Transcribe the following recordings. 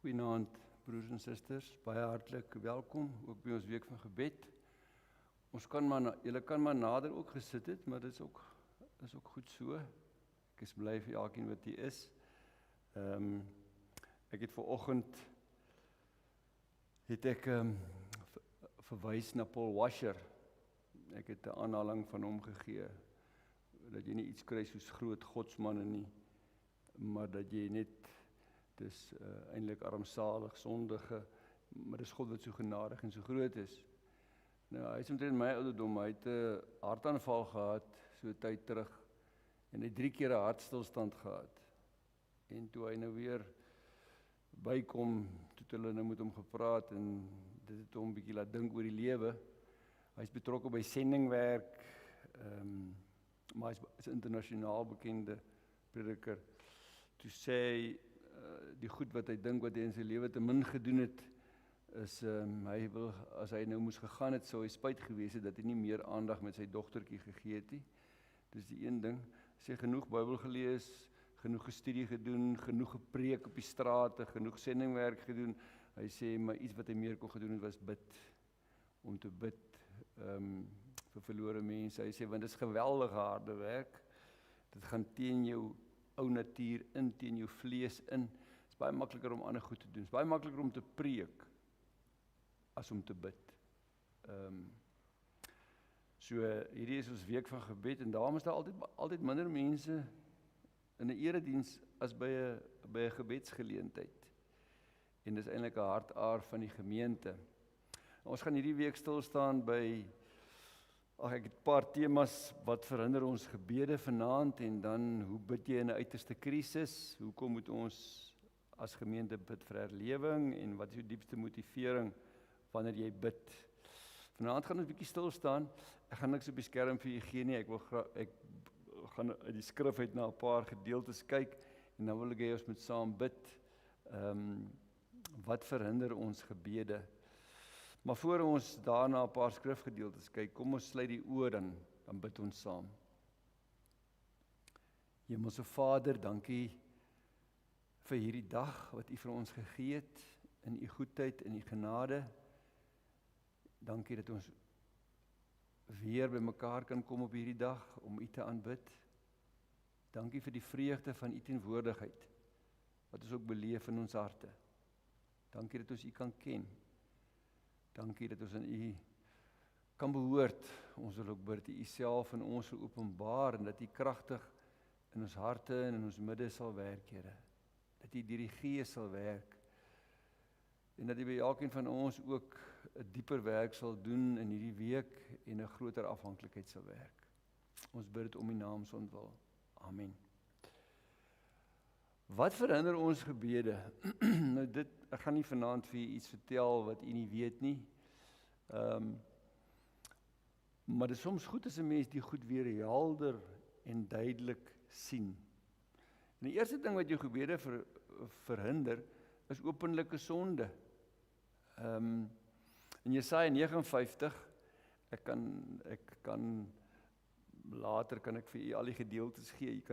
Goeienaand, broers en susters, baie hartlik welkom, ook by ons week van gebed. Julle kan maar nader ook gesit het, maar dit is ook goed so. Ek is bly vir elkeen wat hier is. Ek het vanoggend verwys na Paul Washer. Ek het 'n aanhaling van hom gegee, dat jy nie iets kry soos groot godsmanne nie, maar dat jy net, dis eintlik armsalig, sondige, maar dis God wat so genadig en so groot is. Nou, hy is omtrent my ouderdom, hy het 'n hartaanval gehad, so 'n tyd terug, en hy 3 keer 'n hartstilstand gehad. En toe hy nou weer bykom, toe hulle nou met hom gepraat, en dit het hom bietjie laat dink oor die lewe. Hy is betrokke by sendingwerk, maar hy is 'n internasionaal bekende prediker. Toe sê hy, die goed wat hy dink wat hy in sy lewe te min gedoen het, is hy wil, as hy nou moes gegaan het, sou hy spyt gewees het dat hy nie meer aandag met sy dogtertjie gegee het nie. Dis die een ding. Sê genoeg Bybel gelees, genoeg gestudie gedoen, genoeg gepreek op die strate, genoeg sendingwerk gedoen. Hy sê, maar iets wat hy meer kon gedoen het, was bid, om te bid vir verlore mense. Hy sê, want dit is geweldige harde werk, dit gaan teen jou ou natuur in, teen jou vlees in. Het is baie makliker om ander goed te doen. Het is baie makliker om te preek, as om te bid. So, hierdie is ons week van gebed, en daarom is daar altyd minder mense in 'n erediens as by 'n gebedsgeleentheid. En dis eintlik 'n hartaar van die gemeente. Ons gaan hierdie week stil staan by, ek het 'n paar temas, wat verhinder ons gebede vanaand, en dan, hoe bid jy in 'n uiterste krisis? Hoekom moet ons as gemeente bid vir herlewing, en wat is jou diepste motivering wanneer jy bid? Vanaand gaan ons 'n bietjie stil staan. Ek gaan niks op die skerm vir julle gee nie. Ek gaan uit die skrif uit na 'n paar gedeeltes kyk, en dan wil ek hê ons moet saam bid. Wat verhinder ons gebede? Maar voor ons daarna 'n paar skrifgedeeltes kyk, kom ons sluit die oë, dan bid ons saam. Hemelse Vader, dankie vir hierdie dag wat U vir ons gegee het, in U goedheid en U genade. Dankie dat ons weer by mekaar kan kom op hierdie dag, om U te aanbid. Dankie vir die vreugde van U teenwoordigheid, wat ons ook beleef in ons harte. Dankie dat ons U kan ken. Dankie dat ons aan U kan behoort. Ons wil ook bid dat U self in ons sal openbaar, en dat U kragtig in ons harte en in ons midde sal werk, Here. Dat U deur die Gees sal werk, en dat U by elkeen van ons ook 'n dieper werk sal doen in hierdie week, en 'n groter afhanklikheid sal werk. Ons bid dit om U naam se ontwil. Amen. Wat verhinder ons gebede? Nou ek gaan nie vanaand vir u iets vertel wat u nie weet nie. Maar dit is soms goed as 'n mens die goed weer helder en duidelik sien. En die eerste ding wat jou gebede verhinder, is openlike sonde. In Jesaja 59, later kan ek vir u al die gedeeltes gee.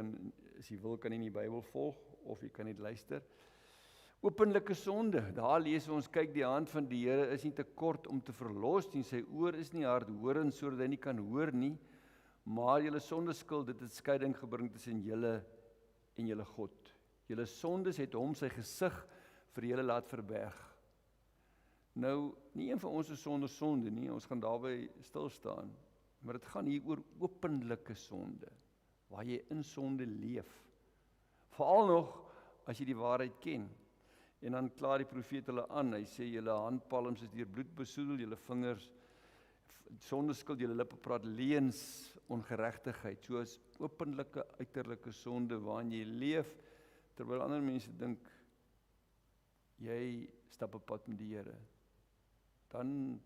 As jy wil, kan jy in die Bybel volg, of jy kan net luister. Openlike sonde, daar lees ons, kyk, die hand van die Here is nie te kort om te verlos nie, sy oor is nie hardhorend, sodat hy nie kan hoor nie, maar julle sondeskuld, dit het skeiding gebring tussen julle en julle God. Julle sondes het hom sy gesig vir julle laat verberg. Nou, nie een van ons is sonder sonde nie, ons gaan daarby stil staan, maar dit gaan hier oor openlike sonde, waar jy in sonde leef. Veral nog, as jy die waarheid ken. En dan klaar die profeet hulle aan, hy sê, julle handpalms is deur bloed besoedel, julle vingers, sondeskuld, julle lippe praat leuns, ongeregtigheid, soos openlike, uiterlike sonde, waarin jy leef, terwyl ander mense dink, jy stap 'n pad met die Here. Dan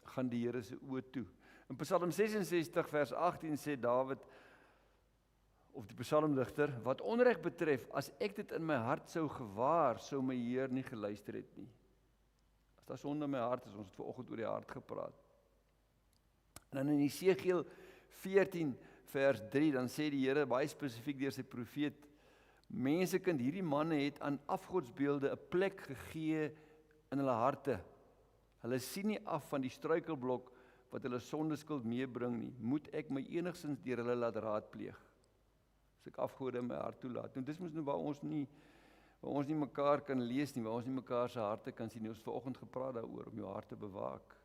gaan die Here se oë toe. In Psalm 66 vers 18 sê Dawid, of die psalmdigter, wat onreg betref, as ek dit in my hart sou gewaar, sou my Heer nie geluister het nie. As daar sonde in my hart is, ons het vanoggend oor die hart gepraat. En dan in Esegiel 14 vers 3, dan sê die Here baie spesifiek deur sy profeet Mensekind, hierdie manne het aan afgodsbeelde 'n plek gegee in hulle harte. Hulle sien nie af van die struikelblok wat hulle sondeskuld meebring nie. Moet ek my enigstens deur hulle laat raadpleeg? As ek afgode in my hart toelaat. Nou dis mos nou waar ons nie mekaar kan lees nie, waar ons nie mekaar se harte kan sien nie. Ons het vanoggend gepraat daaroor om jou hart te bewaak.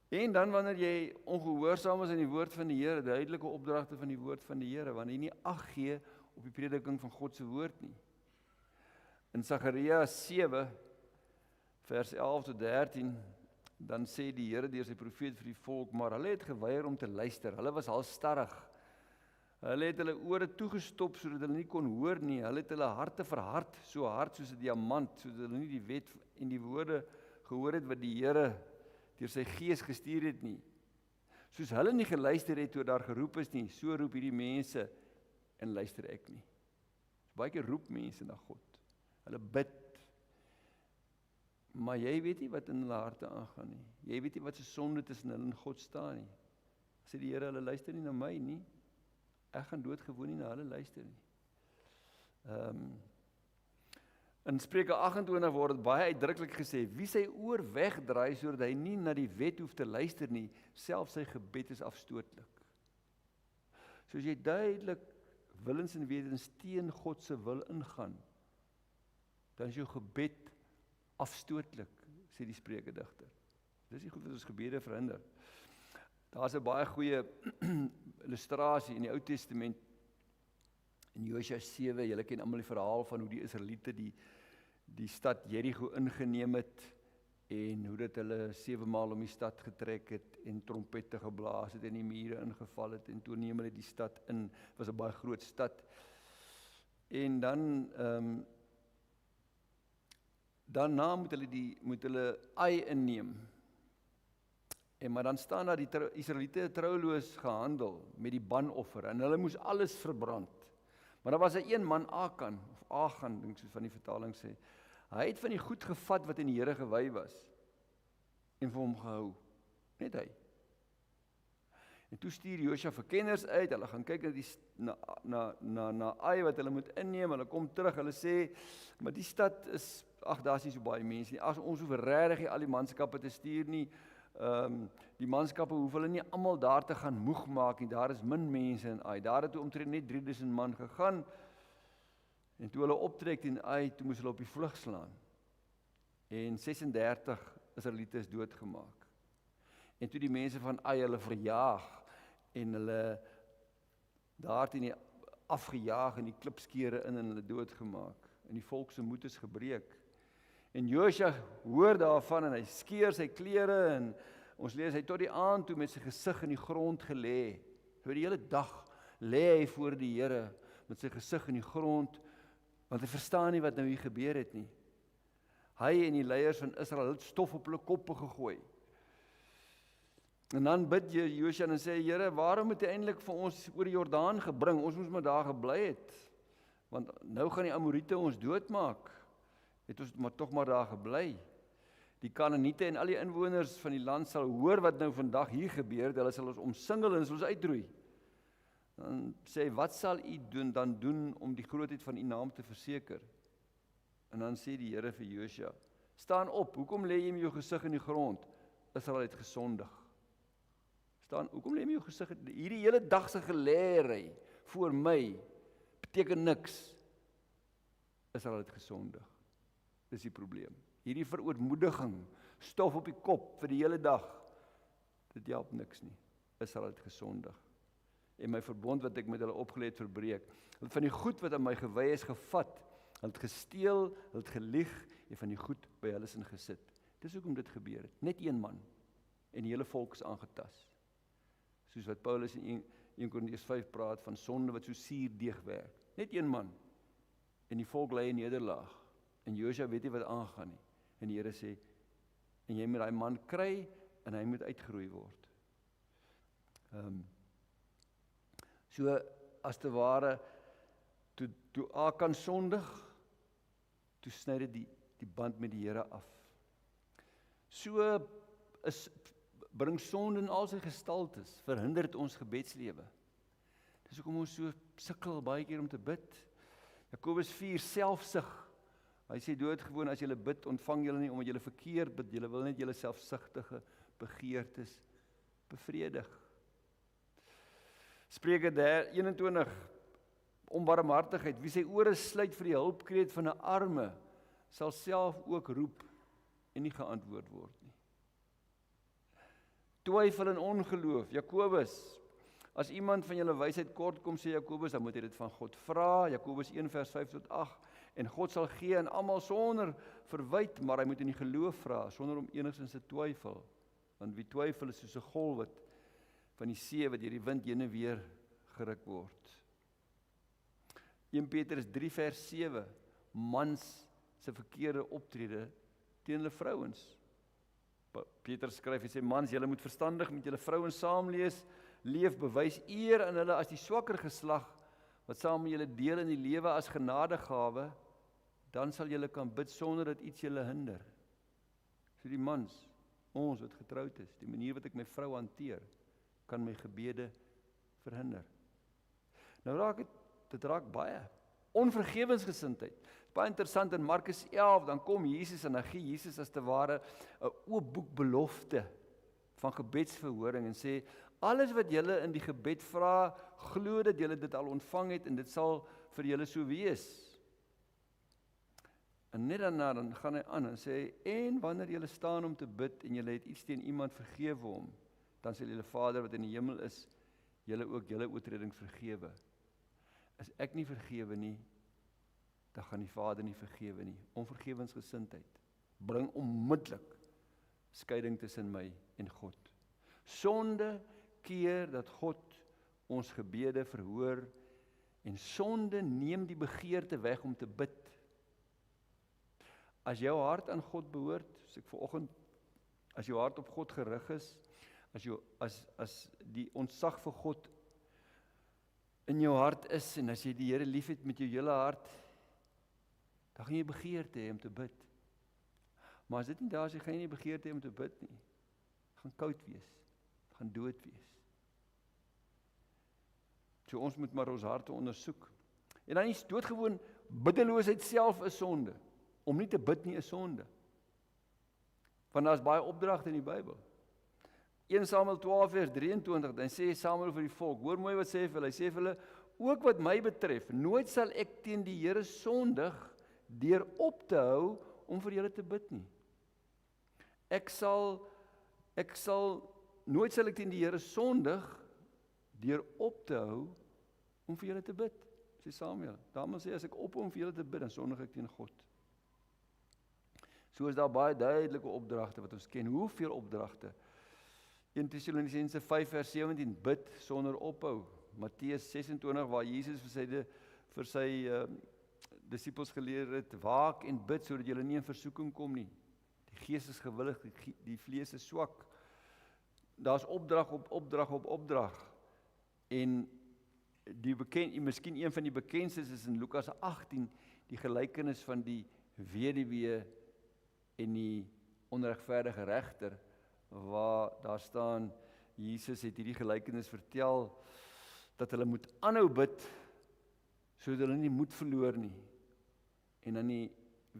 En dan wanneer jy ongehoorsaam is aan die woord van die Here, duidelike opdragte van die woord van die Here, wanneer jy nie ag gee op die prediking van God se woord nie. In Sagaria 7 vers 11 tot 13, dan sê die Here deur sy profeet vir die volk, maar hulle het geweier om te luister. Hulle was halstarrig. Hulle het hulle ore toegestop sodat hulle nie kon hoor nie. Hulle het hulle harte verhard, so hard soos 'n diamant, sodat hulle nie die wet en die woorde gehoor het wat die Here deur sy gees gestuur het nie. Soos hulle nie geluister het toe daar geroep is nie, so roep hierdie mense en luister ek nie. Baie keer roep mense na God. Hulle bid. Maar jy weet nie wat in hulle harte aangaan nie. Jy weet nie wat se sonde tussen hulle en God staan nie. Sê die Here, hulle luister nie na my nie. Ek gaan doodgewoon nie na hulle luister nie. In Spreuke 28 word dit baie uitdruklik gesê, wie sy oor wegdraai sodat hy nie na die wet hoef te luister nie, selfs sy gebed is afstootlik. So as jy duidelik willens en wetens teen God se wil ingaan, dan is jou gebed afstootlik, sê die Spreuke digter. Dis nie goed wat ons gebede verhinder. Daar's 'n baie goeie illustrasie in die Ou Testament, in Josua 7, julle ken almal die verhaal van hoe die Israeliete die stad Jerigo ingeneem het, en hoe dit hulle 7 maal om die stad getrek het, en trompette geblaas het, en die mure ingeval het, en toe neem hulle die stad in, was 'n baie groot stad, en dan, daarna moet hulle Ai inneem, maar dan staan daar die Israeliete trouloos gehandel met die banoffer, en hulle moes alles verbrand. Maar daar was 'n een man, Agan, dink soos van die vertaling sê, hy het van die goed gevat wat in die Here gewy was, en vir hom gehou, net hy. En toe stuur Josua verkenners uit, hulle gaan kyk na Ai wat hulle moet inneem, hulle kom terug, hulle sê, maar die stad is, daar's nie so baie mense nie, as ons hoef regtig nie al die manskappe te stuur nie, die manskappe hoef hulle nie almal daar te gaan moeg maak nie, daar is min mense in Ai, daar het toe omtrent net 3000 man gegaan, en toe hulle optrek teen Ai, toe moes hulle op die vlug slaan, en 36 Israeliete is doodgemaak, en toe die mense van Ai hulle verjaag, en hulle daar teen die afgejaag, en die klipskere in, en hulle doodgemaak, en die volk se moed is gebreek, en Josua hoor daarvan, en hy skeur sy klere, en ons lees, hy tot die aand toe met sy gesig in die grond gelê, so die hele dag lê hy voor die Here, met sy gesig in die grond, want hy verstaan nie wat nou hier gebeur het nie. Hy en die leiers van Israel het stof op hulle koppe gegooi. En dan bid Josua en sê, Here, waarom moet jy eintlik vir ons oor die Jordaan gebring? Ons moes maar daar gebly het. Want nou gaan die Amoriete ons doodmaak. Het ons maar tog maar daar gebly. Die Kanaaniete en al die inwoners van die land sal hoor wat nou vandag hier gebeur, hulle sal ons omsingel en ons uitroei. Dan sê hy, wat sal u dan doen om die grootheid van u naam te verseker? En dan sê die Here vir Josua, staan op, hoekom lê jy met jou gesig in die grond? Israel het gesondig. Hoekom lê jy met jou gesig? Hierdie hele dag se geleery voor my beteken niks. Israel het gesondig. Dis die probleem. Hierdie verootmoediging, stof op die kop vir die hele dag, dit help niks nie. Israel het gesondig. En my verbond wat ek met hulle opgelê het verbreek. Hulle het van die goed wat aan my gewy is gevat, hulle het gesteel, hulle het gelieg, en van die goed by hulle in gesit. Dis hoekom dit gebeur het. Net een man, en die hele volk is aangetas. Soos wat Paulus in 1 Korintiërs 5 praat van sonde wat so suurdeeg werk. Net een man, en die volk lê in nederlaag. En Josua weet nie wat aangaan nie. En die Here sê, en jy moet daai man kry, en hy moet uitgeroei word. So, as te ware, toe Akan sondig, toe sny dit die band met die Here af. So bring sonde in al sy gestaltes, verhinder dit ons gebedslewe. Dis hoekom ons so sukkel baie keer om te bid. Jakobus 4, selfsug. Hy sê doodgewoon, as julle bid, ontvang julle nie omdat julle verkeerd bid, julle wil net julle selfsugtige begeertes bevredig. Spreuke 21, onbarmhartigheid, wie sy ore sluit vir die hulpkreet van 'n arme, sal self ook roep en nie geantwoord word nie. Twyfel en ongeloof, Jakobus, as iemand van julle wysheid kort kom, sê Jakobus, dan moet hy dit van God vra, Jakobus 1 vers 5 tot 8, en God sal gee aan almal sonder verwyte, maar hy moet in die geloof vra, sonder om enigstens te twyfel, want wie twyfel is soos 'n golf wat van die see wat deur die wind heen en weer geruk word. 1 Petrus 3 vers 7, mans se verkeerde optrede teen hulle vrouens. Petrus skryf, hy sê, mans, julle moet verstandig met julle vrouens leef, bewys eer aan hulle as die swakker geslag, wat saam met julle deel in die lewe as genadegawe, dan sal julle kan bid sonder dat iets julle hinder. So die mans, ons wat getroud is, die manier wat ek my vrou hanteer, kan my gebede verhinder. Nou dit raak baie. Onvergewensgesindheid. Baie interessant, in Markus 11, dan kom Jesus en dan gee Jesus as te ware 'n oop boek belofte van gebedsverhoring en sê, alles wat julle in die gebed vra, glo dat julle dit al ontvang het en dit sal vir julle so wees. En net daarna dan gaan hy aan en sê, en wanneer julle staan om te bid en julle het iets teen iemand, vergewe hom, dan sal julle Vader wat in die hemel is, julle ook julle oortredings vergewe. As ek nie vergewe nie, dan gaan die Vader nie vergewe nie. Onvergewensgesindheid bring onmiddellik skeiding tussen my en God. Sonde keer dat God ons gebede verhoor en sonde neem die begeerte weg om te bid. As jou hart aan God behoort, soos ek vanoggend, as jou hart op God gerig is, as die ontzag vir God in jou hart is en as jy die Here liefhet met jou hele hart, dan gaan jy begeerte hê om te bid. Maar as dit nie daar is, gaan jy nie begeerte hê om te bid nie. Gaan koud wees, gaan dood wees. So ons moet maar ons harte ondersoek. En dan is doodgewoon, biddeloosheid self is sonde. Om nie te bid nie is sonde. Want daar is baie opdragte in die Bybel. 1 Samuel 12 vers 23, dan sê Samuel vir die volk, hoor mooi wat sê vir hulle, hy sê vir hulle, ook wat my betref, nooit sal ek teen die Here sondig, deur op te hou, om vir julle te bid nie. Nooit sal ek teen die Here sondig, deur op te hou, om vir julle te bid, sê Samuel. Daarom sê, as ek ophou om vir julle te bid, dan sondig ek teen God. So is daar baie duidelike opdragte wat ons ken. Hoeveel opdragte? 1 Tessalonisense 5 vers 17, bid sonder ophou. Matteus 26, waar Jesus vir sy disippels geleer het, waak en bid, sodat julle nie in versoeking kom nie. Die gees is gewillig, die vlees is swak. Daar's opdrag op opdrag op opdrag. En miskien een van die bekendstes is in Lukas 18, die gelykenis van die weduwee en die onregverdige regter, waar daar staan, Jesus het hierdie gelykenis vertel, dat hulle moet aanhou bid, sodat hulle nie moed verloor nie. En dan die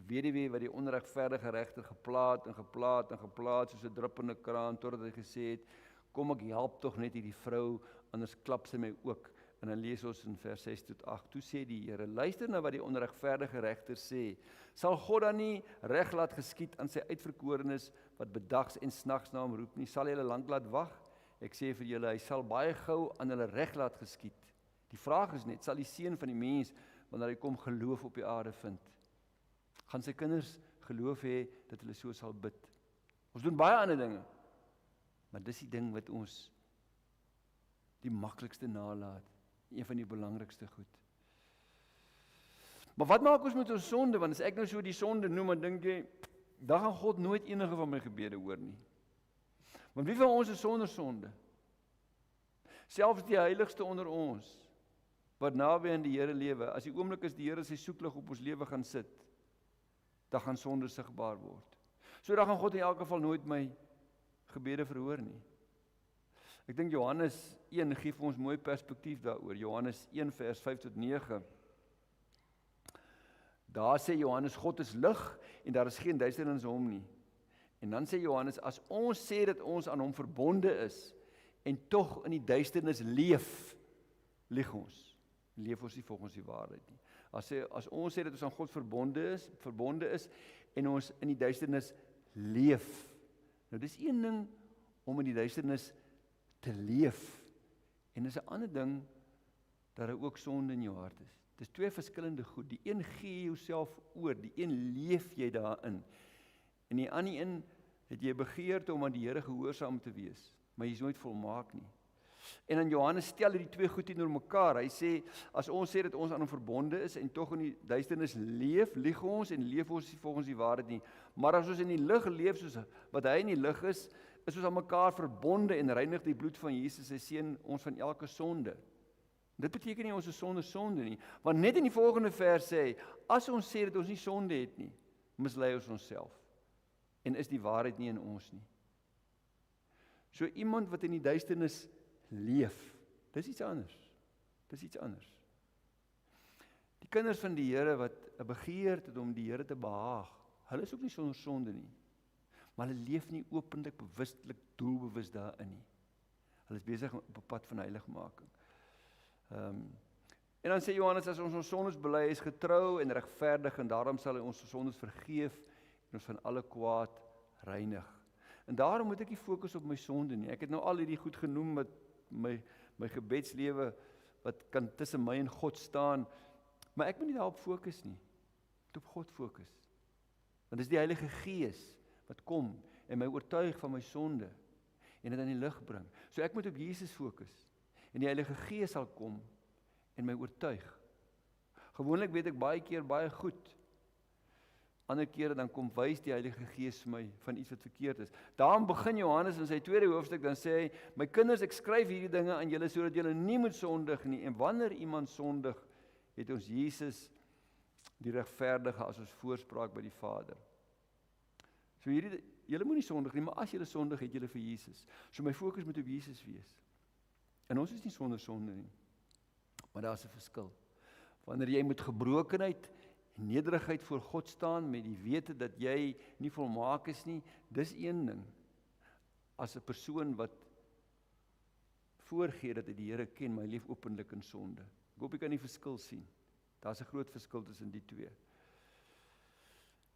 weduwee wat die onregverdige regter geplaat, soos 'n druppende kraan, totdat hy gesê het, kom ek help tog net hierdie vrou, anders klap sy my ook. En dan lees ons in vers 6 tot 8, toe sê die Here, luister na wat die onregverdige regter sê, sal God dan nie reg laat geskied aan sy uitverkorenes, wat bedags en snags na hom roep nie, sal hy hulle lank laat wag? Ek sê vir julle, hy sal baie gou aan hulle reg laat geskied. Die vraag is net, sal die seun van die mens, wanneer hy kom, geloof op die aarde vind? Gaan sy kinders geloof hê, dat hulle so sal bid? Ons doen baie ander dinge, maar dis die ding wat ons die maklikste nalaat, een van die belangrikste goed. Maar wat maak ons met ons sonde? Want as ek nou so die sonde noem, dan dink jy, dan gaan God nooit enige van my gebede hoor nie. Want wie van ons is sonder sonde? Selfs die heiligste onder ons, wat naby aan die Here lewe, as die oomblik is die Here sy soeklig op ons lewe gaan sit, dan gaan sonde sigbaar word. So dan gaan God in elk geval nooit my gebede verhoor nie. Ek dink Johannes 1 gee vir ons mooi perspektief daaroor. Johannes 1 vers 5 tot 9. Daar sê Johannes, God is lig en daar is geen duisternis in hom nie. En dan sê Johannes, as ons sê dat ons aan hom verbonde is en tog in die duisternis leef, lieg ons. Leef ons nie volgens die waarheid nie. As ons sê dat ons aan God verbonde is en ons in die duisternis leef. Nou dis een ding om in die duisternis te leef. En dis 'n ander ding dat daar ook sonde in jou hart is. Dis twee verskillende goed. Die een gee jouself oor, die een leef jy daarin. En die ander een het jy begeerte om aan die Here gehoorsaam te wees, maar jy is nooit volmaak nie. En dan Johannes stel die twee goed teenoor mekaar. Hy sê, as ons sê dat ons aan hom verbonde is en tog in die duisternis leef, lieg ons en leef ons nie volgens die waarheid nie. Maar as ons in die lig leef soos wat hy in die lig is ons aan mekaar verbonde en reinig die bloed van Jesus, sy seun, ons van elke sonde. Dit beteken nie ons is sonder sonde nie, want net in die volgende vers sê hy, as ons sê dat ons nie sonde het nie, mislei ons onsself en is die waarheid nie in ons nie. So iemand wat in die duisternis leef, dis iets anders. Dis iets anders. Die kinders van die Here wat 'n begeerte het om die Here te behaag, hulle is ook nie sonder sonde nie. Maar hulle leef nie openlik, bewustelik, doelbewus daarin nie. Hulle is besig op 'n pad van heiligmaking. En dan sê Johannes, as ons sondes bely, is getrou en regverdig en daarom sal hy ons sondes vergeef en ons van alle kwaad reinig. En daarom moet ek nie fokus op my sonde nie. Ek het nou al hierdie goed genoem met my gebedslewe wat kan tussen my en God staan, maar ek moet nie daarop fokus nie. Ek moet op God fokus. Want dis die Heilige Gees wat kom en my oortuig van my sonde en dit aan die lig bring. So ek moet op Jesus fokus. En die Heilige Gees sal kom en my oortuig. Gewoonlik weet ek baie keer baie goed. Ander kere dan kom wys die Heilige Gees vir my van iets wat verkeerd is. Daarom begin Johannes in sy tweede hoofstuk, dan sê hy, my kinders, ek skryf hierdie dinge aan julle sodat julle nie moet sondig nie. En wanneer iemand sondig, het ons Jesus die regverdige as ons voorspraak by die Vader. So julle moet nie sondig nie, maar as julle sondig, het julle vir Jesus. So my fokus moet op Jesus wees. En ons is nie sonder sonde nie. Maar daar is 'n verskil. Wanneer jy met gebrokenheid en nederigheid voor God staan, met die wete dat jy nie volmaak is nie, dis een ding. As 'n persoon wat voorgee dat hy die Here ken, maar hy leef openlik in sonde. Ek hoop jy kan die verskil sien. Daar's 'n groot verskil tussen die twee.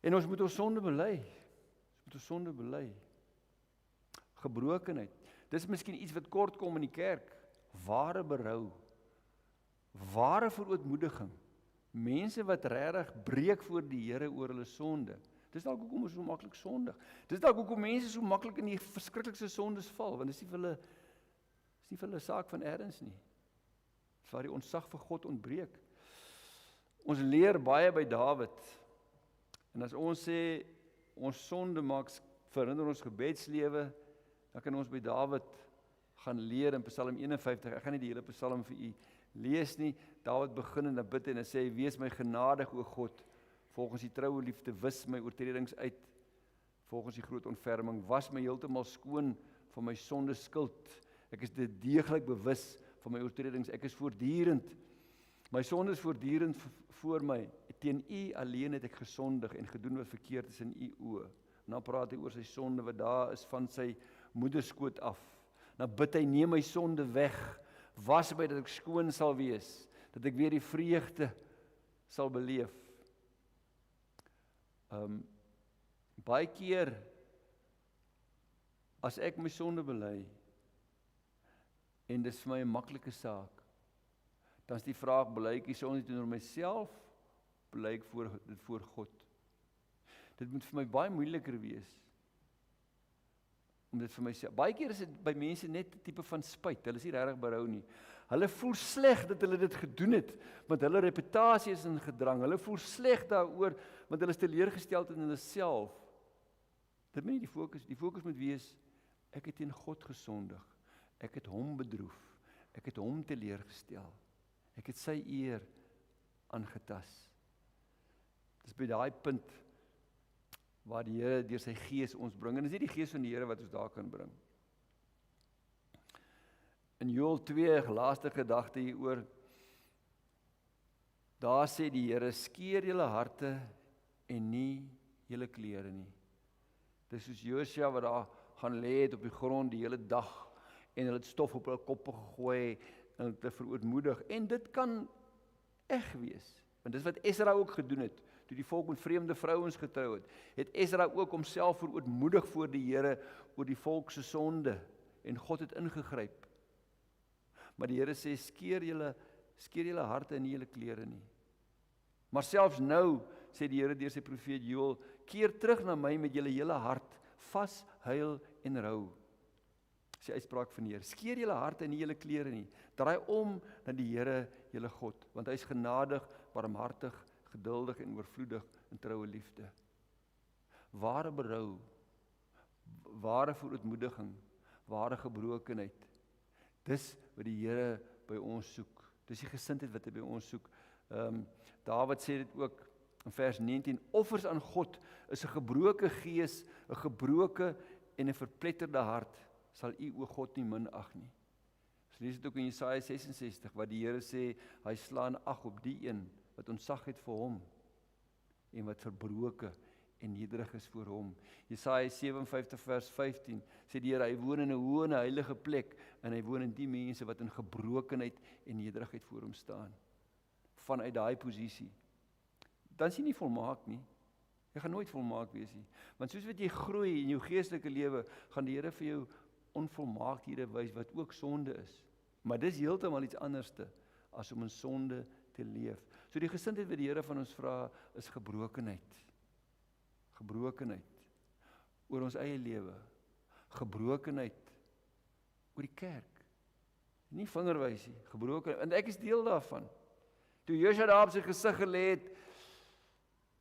En ons moet ons sonde bely. Ons moet ons sonde bely. Gebrokenheid. Dis miskien iets wat kort kom in die kerk. Ware berou. Ware verootmoediging. Mense wat regtig breek voor die Here oor hulle sonde. Dis dalk hoekom ons so maklik sondig. Dis dalk hoekom mense so maklik in die verskriklikste sondes val, want dis nie vir hulle saak van erns nie. Dis waar die ontsag vir God ontbreek. Ons leer baie by Dawid. En as ons sê ons sonde maak verhinder ons gebedslewe, dan kan ons by Dawid gaan leer in Psalm 51. Ek gaan nie die hele Psalm vir u lees nie. Dawid begin en dan bid en sê, wees my genadig o God, volgens die troue liefde wis my oortredings uit, volgens die groot ontferming, was my heeltemal skoon van my sonde skuld. Ek is deeglik bewus van my oortredings, ek is voortdurend, my sonde is voortdurend voor my, teen u alleen het ek gesondig en gedoen wat verkeerd is in u oë. En dan praat hy oor sy sonde wat daar is van sy moederskoot af. Dan bid hy, neem my sonde weg, was my dat ek skoon sal wees, dat ek weer die vreugde sal beleef. Baie keer, as ek my sonde bely, en dis vir my 'n maklike saak, dan is die vraag, bely ek die sonde teenoor myself, bely ek voor God. Dit moet vir my baie moeiliker wees, om dit vir myself. Baie keer is dit by mense net 'n tipe van spyt, hulle is nie regtig berou nie. Hulle voel sleg dat hulle dit gedoen het, want hulle reputasie is in gedrang. Hulle voel sleg daaroor, want hulle is teleurgesteld in hulle self. Dit moet nie die fokus moet wees, ek het teen God gesondig, ek het hom bedroef, ek het hom teleurgestel, ek het sy eer aangetas. Dis by daai punt, waar die Here deur sy Gees ons bring, en dis nie die Gees van die Here wat ons daar kan bring. In Joël 2, laaste gedagte hieroor, Daar sê die Here, skeer julle harte en nie julle klere nie. Dis soos Josua wat daar gaan lê het op die grond die hele dag en hulle het stof op hulle koppe gegooi en hulle te verootmoedig. En dit kan eg wees. Want dis wat Esra ook gedoen het. Toe die volk met vreemde vrouens getrou het Esra ook homself verootmoedig voor die Here oor die volk se sonde en God het ingegryp. Maar die Here sê skeer julle harte en nie julle klere nie. Maar selfs nou sê die Here deur sy profeet Joël, keer terug na my met julle hele hart, vas, huil en rou. Dis die uitspraak van die Here. Skeer julle harte en nie julle klere nie. Draai om na die Here julle God, want hy is genadig, barmhartig, geduldig en oorvloedig in troue liefde. Ware berou, ware verootmoediging, ware gebrokenheid. Dis wat die Here by ons soek. Dis die gesindheid wat hy by ons soek. Dawid sê dit ook in vers 19, offers aan God is 'n gebroke gees, 'n gebroke en 'n verpletterde hart, sal u o God nie minag nie. Ons lees dit ook in Jesaja 66, wat die Here sê, hy slaan ag op die een wat ontzag het vir hom, en wat verbroke en nederig is voor hom. Jesaja 57 vers 15, sê die Here, hy woon in 'n hoë en heilige plek, en hy woon in die mense wat in gebrokenheid en nederigheid voor hom staan. Vanuit daai posisie. Dan is jy nie volmaak nie. Jy gaan nooit volmaak wees nie. Want soos wat jy groei in jou geestelike lewe, gaan die Here vir jou onvolmaakhede wys wat ook sonde is. Maar dis heeltemal iets anderste as om in sonde te leef. So die gesindheid wat die Here van ons vra is gebrokenheid. Gebrokenheid oor ons eie lewe. Gebrokenheid oor die kerk. Nie vingerwys nie, gebrokenheid. En ek is deel daarvan. Toe Josua daar op sy gesig gelê het,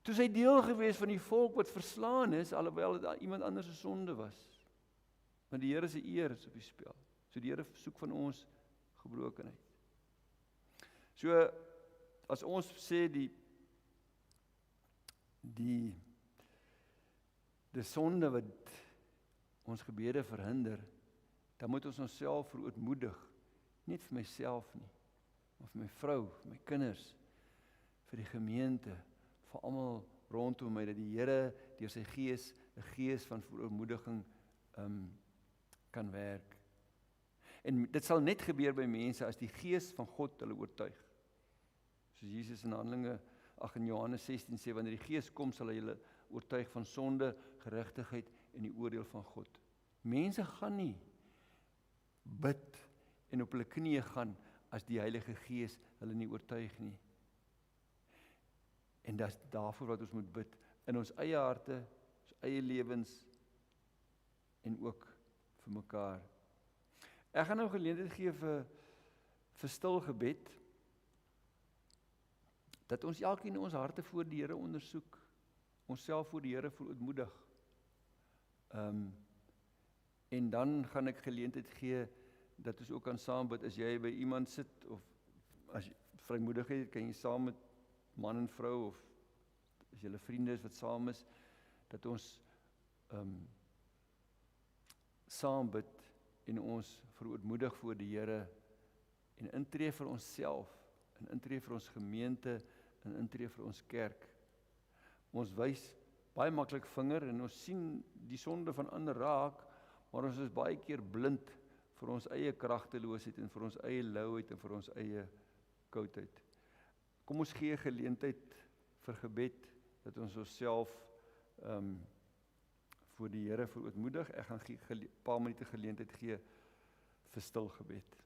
toe hy deel gewees van die volk wat verslaan is, alhoewel dit iemand anders se sonde was. Want die Here se eer is op die spel. So die Here soek van ons gebrokenheid. So, as ons sê die sonde wat ons gebede verhinder, dan moet ons onsself verootmoedig, nie vir myself nie, maar vir my vrou, vir my kinders, vir die gemeente, vir almal rondom my, dat die Here deur sy gees, 'n gees van verootmoediging kan werk. En dit sal net gebeur by mense as die gees van God hulle oortuig. Soos Jesus in Handelinge, in Johannes 16 sê, wanneer die gees kom, sal hy julle oortuig van sonde, geregtigheid en die oordeel van God. Mense gaan nie bid en op hulle knieë gaan as die Heilige Gees hulle nie oortuig nie. En dis daarvoor wat ons moet bid, in ons eie harte, ons eie lewens en ook vir mekaar. Ek gaan nou geleentheid gee vir stil gebed, dat ons elkeen ons harte voor die Here ondersoek, onsself voor die Here verootmoedig. En dan gaan ek geleentheid gee, dat ons ook kan saam bid, as jy by iemand sit, of as jy vrymoedigheid het, kan jy saam met man en vrou, of as julle vriende is wat saam is, dat ons saam bid, en ons verootmoedig voor die Here, en intree vir onsself, en intree vir ons gemeente, en intree vir ons kerk. Ons wys baie maklik vinger, en ons sien die sonde van ander raak, maar ons is baie keer blind vir ons eie kragteloosheid, en vir ons eie louheid, en vir ons eie koudheid. Kom ons gee geleentheid vir gebed, dat ons onsself voor die Here verootmoedig. Ek gaan 'n paar minute geleentheid gee vir stil gebed.